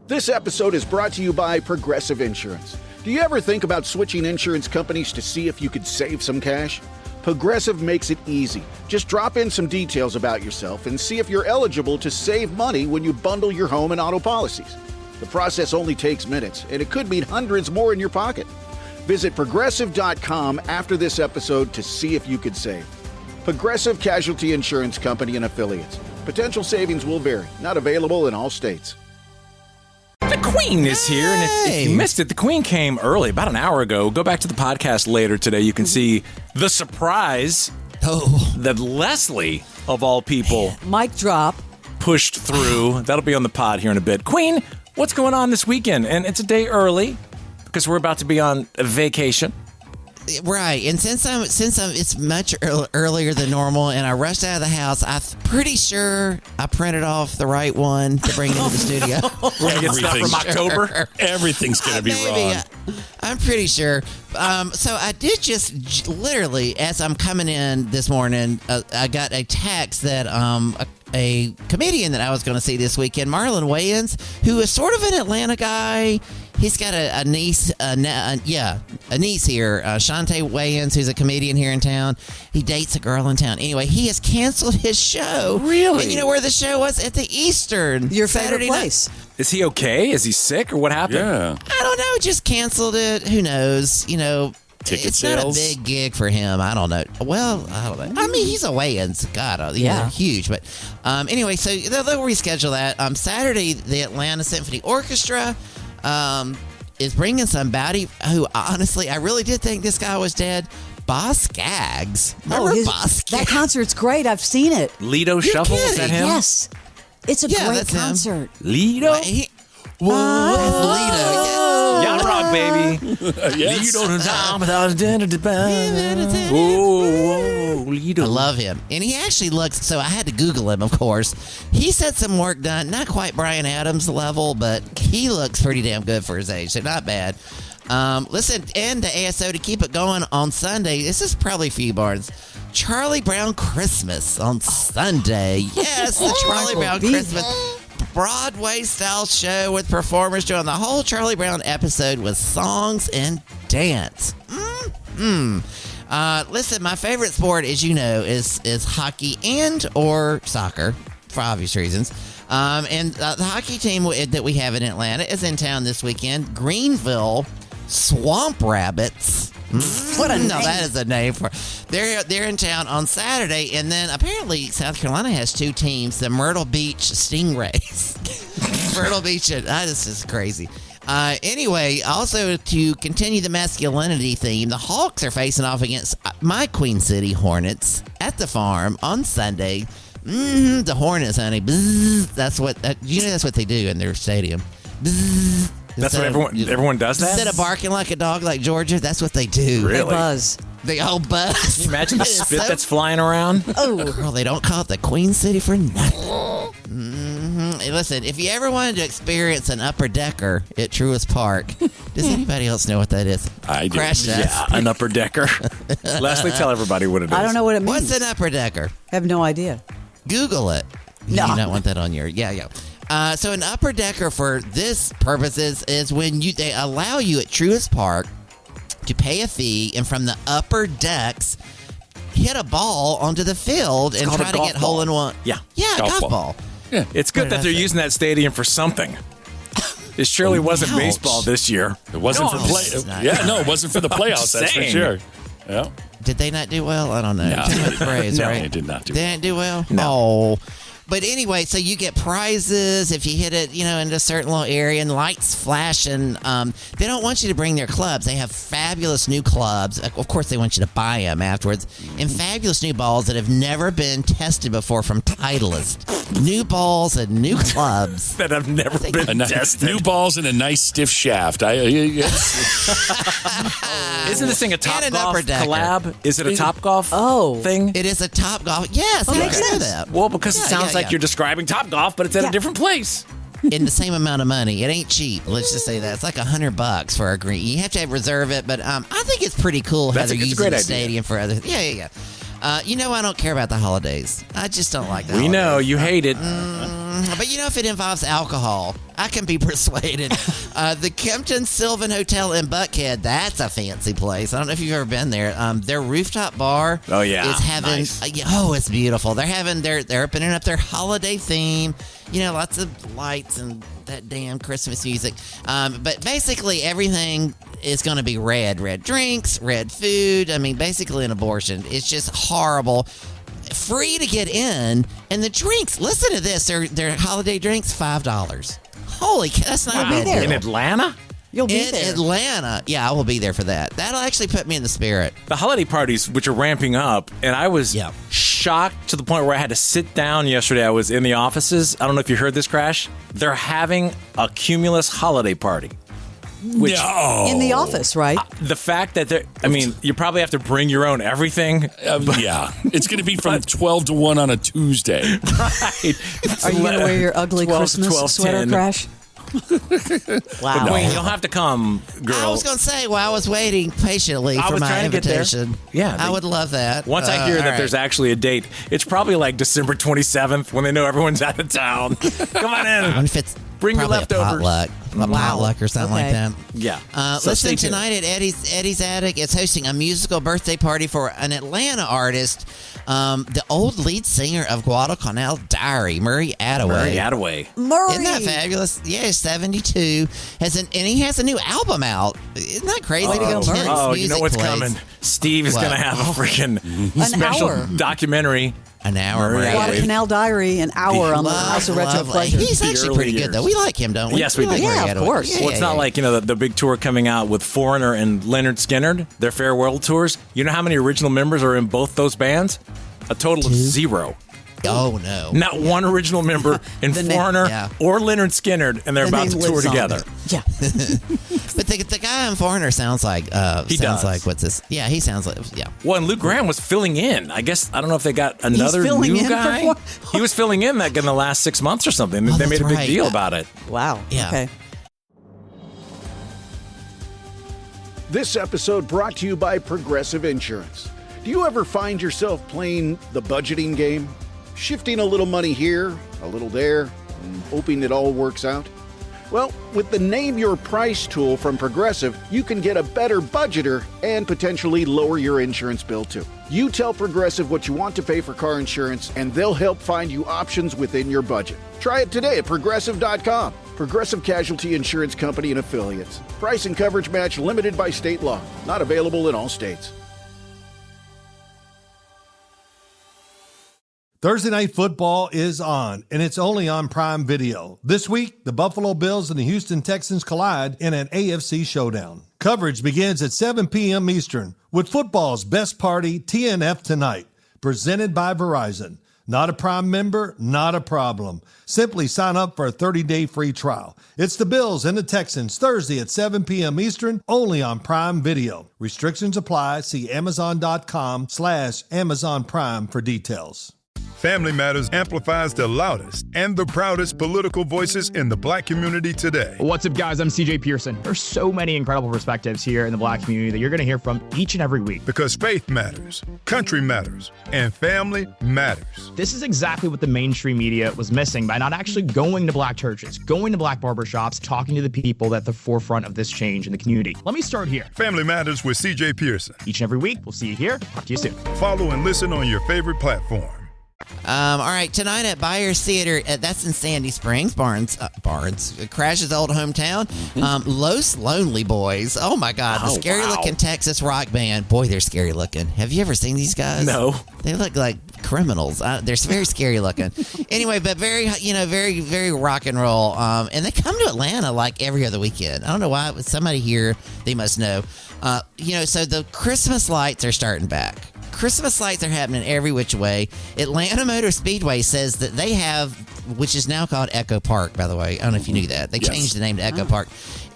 This episode is brought to you by Progressive Insurance. Do you ever think about switching insurance companies to see if you could save some cash? Progressive makes it easy. Just drop in some details about yourself and see if you're eligible to save money when you bundle your home and auto policies. The process only takes minutes, and it could mean hundreds more in your pocket. Visit Progressive.com after this episode to see if you could save. Progressive Casualty Insurance Company and Affiliates. Potential savings will vary. Not available in all states. The Queen is here, and if you missed it, the Queen came early, about an hour ago. Go back to the podcast later today. You can see the surprise that Leslie, of all people, mic drop, pushed through. That'll be on the pod here in a bit. Queen, what's going on this weekend? And it's a day early because we're about to be on a vacation. Right, and since it's much earlier than normal, and I rushed out of the house, I'm pretty sure I printed off the right one to bring into the studio. Everything's from October. Everything's going to be wrong. I'm pretty sure. So I did just literally, as I'm coming in this morning, I got a text that a comedian that I was going to see this weekend, Marlon Wayans, who is sort of an Atlanta guy. He's got a niece, a niece here, Shantae Wayans, who's a comedian here in town. He dates a girl in town. Anyway, he has canceled his show. Really? And you know where the show was? At the Eastern. Your Saturday favorite place. night. Is he okay? Is he sick, or what happened? Yeah. I don't know. Just canceled it. Who knows? You know, Ticket it's sales? not a big gig for him. I don't know. Well, I don't know. I mean, he's a Wayans. God, Yeah. huge. But anyway, so they'll reschedule that. Saturday, the Atlanta Symphony Orchestra is bringing somebody who, honestly, I really did think this guy was dead. Boz Skaggs. Remember Boz Skaggs? That concert's great. I've seen it. Lido Shuffle, is that him? Yes. It's a Yeah, great that's him. concert. Lido? That's Lido. Yacht Rock, baby. Yes. Lido down without identity. Whoa, Lido. I love him. And he actually looks, so I had to Google him, of course. He's had some work done, not quite Bryan Adams level, but he looks pretty damn good for his age, so not bad. Listen, and the ASO to keep it going on Sunday, this is probably for you, Barnes. Charlie Brown Christmas on Sunday. Yes, the Charlie Brown Christmas Broadway-style show with performers doing the whole Charlie Brown episode with songs and dance. Listen, my favorite sport, as you know, is hockey and or soccer, for obvious reasons. And the hockey team that we have in Atlanta is in town this weekend. Greenville Swamp Rabbits. What a name. No, that is a name for. They're in town on Saturday, and then apparently South Carolina has two teams: the Myrtle Beach Stingrays. Myrtle Beach. This is crazy. Anyway, also to continue the masculinity theme, the Hawks are facing off against my Queen City Hornets at the Farm on Sunday. The Hornets, honey. Bzz, that's what they do in their stadium. Bzz. That's what everyone does that? Instead of barking like a dog like Georgia, that's what they do. Really? They buzz. They all buzz. Can you imagine the spit that's flying around? Oh, girl, they don't call it the Queen City for nothing. Hey, listen, if you ever wanted to experience an upper decker at Truist Park, does anybody else know what that is? I do. Crash test. Yeah, an upper decker. Leslie, tell everybody what it is. I don't know what it means. What's an upper decker? I have no idea. Google it. No. You do not want that on your... Yeah. So an upper decker for this purposes is when they allow you at Truist Park to pay a fee and from the upper decks hit a ball onto the field and try to get hole in one. Yeah. Yeah, golf ball. Yeah. It's good that they're using that stadium for something. It surely wasn't Ouch. baseball this year. It wasn't No, for it's not. it wasn't for the playoffs. That's for saying. sure. Yeah. Did they not do well? I don't know. No. Too much praise, No, right? they did not do They well. didn't do well? No. Oh. But anyway, so you get prizes if you hit it, in a certain little area, and lights flash, and they don't want you to bring their clubs. They have fabulous new clubs. Of course, they want you to buy them afterwards, and fabulous new balls that have never been tested before from Titleist. New balls and new clubs. That have never been tested. New balls and a nice stiff shaft. Isn't this thing a Top And an Golf upper decker. collab? Is it a Top Golf thing? It is a Top Golf. Yes, I makes know sense. that. Well, because it Yeah, sounds like yeah. you're describing Top Golf, but it's at a different place. In the same amount of money. It ain't cheap. Let's just say that. It's like $100 for a green. You have to reserve it, but I think it's pretty cool how It's they're a using great the idea. stadium for other. Yeah. I don't care about the holidays. I just don't like the We holidays. know you hate it. But if it involves alcohol, I can be persuaded. The Kempton Sylvan Hotel in Buckhead, that's a fancy place. I don't know if you've ever been there. Their rooftop bar is having, nice. It's beautiful. They're opening up their holiday theme. Lots of lights and that damn Christmas music. But basically everything is going to be red. Red drinks, red food. I mean, basically an abortion. It's just horrible. Free to get in, and the drinks. Listen to this: their holiday drinks, $5. Holy, that's not a bad deal. In Atlanta? You'll be In there. Atlanta, yeah, I will be there for that. That'll actually put me in the spirit. The holiday parties, which are ramping up, and I was shocked to the point where I had to sit down yesterday. I was in the offices. I don't know if you heard this, Crash. They're having a Cumulus holiday party. Which, in the office, right? The fact that you probably have to bring your own everything. Yeah. It's going to be from 12 to 1 on a Tuesday. Right. Are you going to wear your ugly 12 to Christmas sweater, 10. Crash? Wow. Queen, you don't have to come, girl. I was going to say, while I was waiting patiently for my invitation. Yeah, I would love that. Once I hear that right. there's actually a date, it's probably like December 27th when they know everyone's out of town. Come on in. What if it's Bring your probably leftovers. A potluck or something like that. Yeah. So Listen, stay tuned. tonight at Eddie's Attic, it's hosting a musical birthday party for an Atlanta artist, the old lead singer of Guadalcanal Diary, Murray Attaway. Murray. Isn't that fabulous? Yeah, he's 72. And he has a new album out. Isn't that crazy? Oh, you know what's plays. coming? Steve is going to have a freaking An special hour. documentary. An hour, Murray right? Guadalcanal Diary, an hour on the House of Retro Pleasure. He's actually pretty good, though. We like him, don't we? Yes, we do. like Yeah, Murray of Attaway. course. Well, it's not like, the big tour coming out with Foreigner and Leonard Skinner, their farewell tours. You know how many original members are in both those bands? A total of 0. Oh, no. Not one original member in Foreigner or Leonard Skinner, and they're about to tour together. Yeah. But the guy in Foreigner sounds like He sounds does. like what's this? Yeah, he sounds like Well, and Luke Graham was filling in. I guess, I don't know if they got another filling new in for guy. He was filling in in the last 6 months or something. They made a big deal about it. Wow. Yeah. Okay. This episode brought to you by Progressive Insurance. Do you ever find yourself playing the budgeting game? Shifting a little money here, a little there, and hoping it all works out? Well, with the Name Your Price tool from Progressive, you can get a better budgeter and potentially lower your insurance bill too. You tell Progressive what you want to pay for car insurance, and they'll help find you options within your budget. Try it today at Progressive.com. Progressive Casualty Insurance Company and Affiliates. Price and coverage match limited by state law. Not available in all states. Thursday Night Football is on, and it's only on Prime Video. This week, the Buffalo Bills and the Houston Texans collide in an AFC showdown. Coverage begins at 7 p.m. Eastern with football's best party, TNF Tonight, presented by Verizon. Not a Prime member? Not a problem. Simply sign up for a 30-day free trial. It's the Bills and the Texans, Thursday at 7 p.m. Eastern, only on Prime Video. Restrictions apply. See Amazon.com/Amazon Prime for details. Family Matters amplifies the loudest and the proudest political voices in the Black community today. What's up, guys? I'm CJ Pearson. There's so many incredible perspectives here in the Black community that you're going to hear from each and every week. Because faith matters, country matters, and family matters. This is exactly what the mainstream media was missing by not actually going to Black churches, going to Black barbershops, talking to the people at the forefront of this change in the community. Let me start here. Family Matters with CJ Pearson. Each and every week, we'll see you here. Talk to you soon. Follow and listen on your favorite platform. All right, tonight at Byers Theater, that's in Sandy Springs, Barnes, Crash's old hometown. Los Lonely Boys. Oh my God, the scary-looking Texas rock band. Boy, they're scary looking. Have you ever seen these guys? No. They look like criminals. They're very scary looking. Anyway, but very, very, very rock and roll. And they come to Atlanta like every other weekend. I don't know why. Somebody here, they must know. So the Christmas lights are starting back. Christmas lights are happening every which way. Atlanta Motor Speedway says that they have, which is now called Echo Park, by the way. I don't know if you knew that. They changed the name to Echo Park.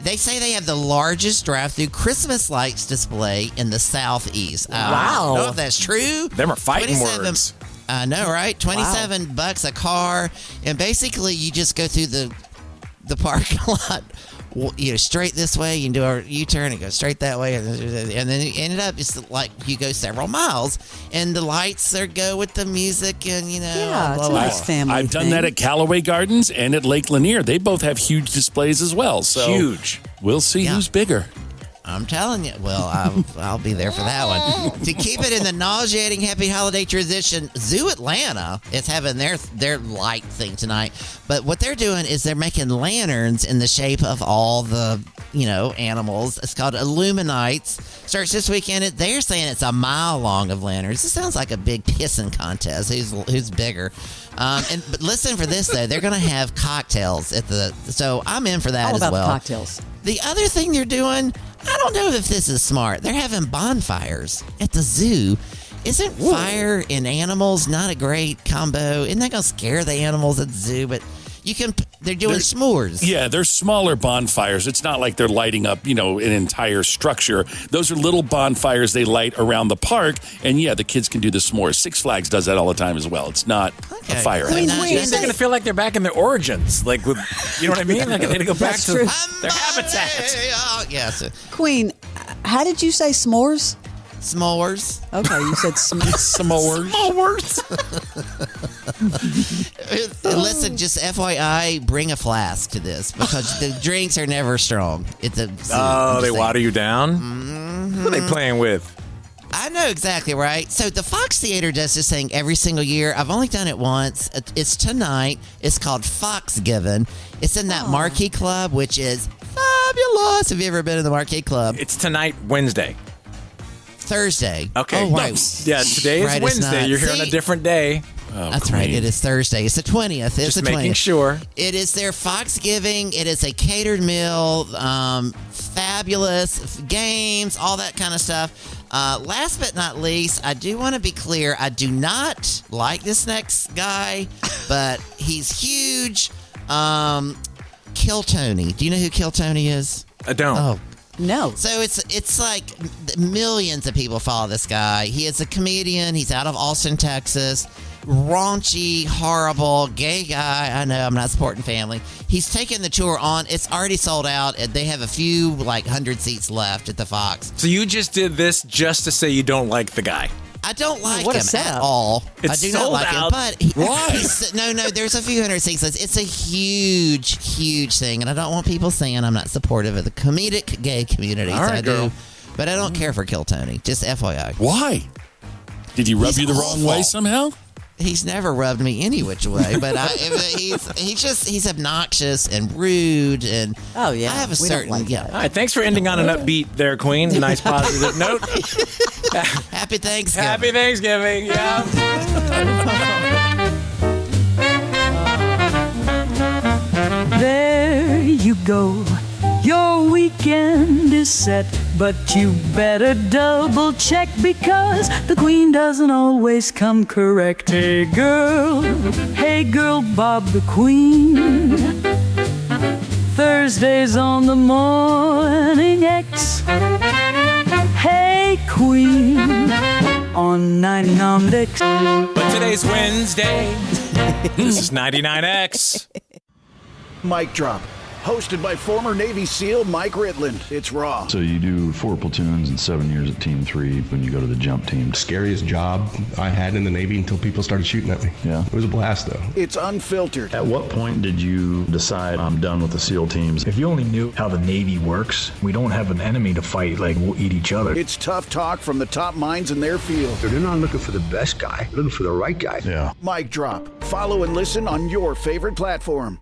They say they have the largest drive-through Christmas lights display in the Southeast. Wow. I don't know if that's true. Them are fighting words. I know, right? $27 a car. And basically, you just go through the parking lot, straight this way. You can do a U-turn and go straight that way, and then it ended up it's like you go several miles, and the lights go with the music, and Yeah, it's a nice family I've done thing. that at Callaway Gardens and at Lake Lanier. They both have huge displays as well. So Huge. We'll see who's bigger. I'm telling you. Well, I'll be there for that one. To keep it in the nauseating happy holiday tradition, Zoo Atlanta is having their light thing tonight. But what they're doing is they're making lanterns in the shape of all the, animals. It's called Illuminites. Starts this weekend. They're saying it's a mile long of lanterns. This sounds like a big pissing contest. Who's bigger? But listen for this, though. They're going to have cocktails so I'm in for that All as about well. the cocktails. The other thing they're doing, I don't know if this is smart. They're having bonfires at the zoo. Isn't fire and animals not a great combo? Isn't that going to scare the animals at the zoo? But they're doing s'mores. Yeah, they're smaller bonfires. It's not like they're lighting up, an entire structure. Those are little bonfires they light around the park. And yeah, the kids can do the s'mores. Six Flags does that all the time as well. It's not a fire. They're going to feel like they're back in their origins. Like, with, you know what I mean? Like, they had to go back That's to true. their habitat. Oh, yes. Queen, how did you say s'mores? S'mores. Okay, you said s'mores. Listen, just FYI, bring a flask to this because the drinks are never strong. They water you down? Mm-hmm. Who are they playing with? I know exactly right. So the Fox Theater does this thing every single year. I've only done it once. It's tonight. It's called Foxgiven. It's in that Marquee Club, which is fabulous. Have you ever been in the Marquee Club? It's tonight, Wednesday. Thursday. Okay. Oh, right. Yeah, today is Right, it's Wednesday. not. You're here on a different day. That's right. It is Thursday. It's the 20th. It's Just the 20th. making sure. It is their Foxgiving. It is a catered meal, fabulous games, all that kind of stuff. Last but not least, I do want to be clear. I do not like this next guy, but he's huge. Kill Tony. Do you know who Kill Tony is? I don't. Oh, No. so it's like millions of people follow this guy. He is a comedian. He's out of Austin, Texas. Raunchy, horrible, gay guy. I know, I'm not supporting family. He's taking the tour on. It's already sold out. They have a few, 100 seats left at the Fox. So you just did this just to say you don't like the guy? I don't like what a him setup. at all. It's I do not sold like out. him. But why? No, there's a few hundred seats. It's a huge thing, and I don't want people saying I'm not supportive of the comedic gay community. All right, I girl. do, but I don't care for Kill Tony. Just FYI. Why? Did he rub He's you the wrong awful. way somehow? He's never rubbed me any which way, but he's obnoxious and rude, and Oh, yeah. I have a We don't certain like that. All right, thanks for ending on an upbeat there, Queen. Nice positive note. Happy Thanksgiving. Happy Thanksgiving. Yeah. There you go. Your weekend is set, but you better double check because the Queen doesn't always come correct. Hey girl, Bob the Queen. Thursdays on the Morning X. Hey Queen on 99X. But today's Wednesday. This is 99X. Mic Drop, hosted by former Navy SEAL Mike Ritland. It's Raw. So you do 4 platoons and 7 years at Team 3 when you go to the jump team. Scariest job I had in the Navy until people started shooting at me. Yeah. It was a blast, though. It's unfiltered. At what point did you decide I'm done with the SEAL teams? If you only knew how the Navy works, we don't have an enemy to fight, we'll eat each other. It's tough talk from the top minds in their field. They're not looking for the best guy, they're looking for the right guy. Yeah. Mic Drop. Follow and listen on your favorite platform.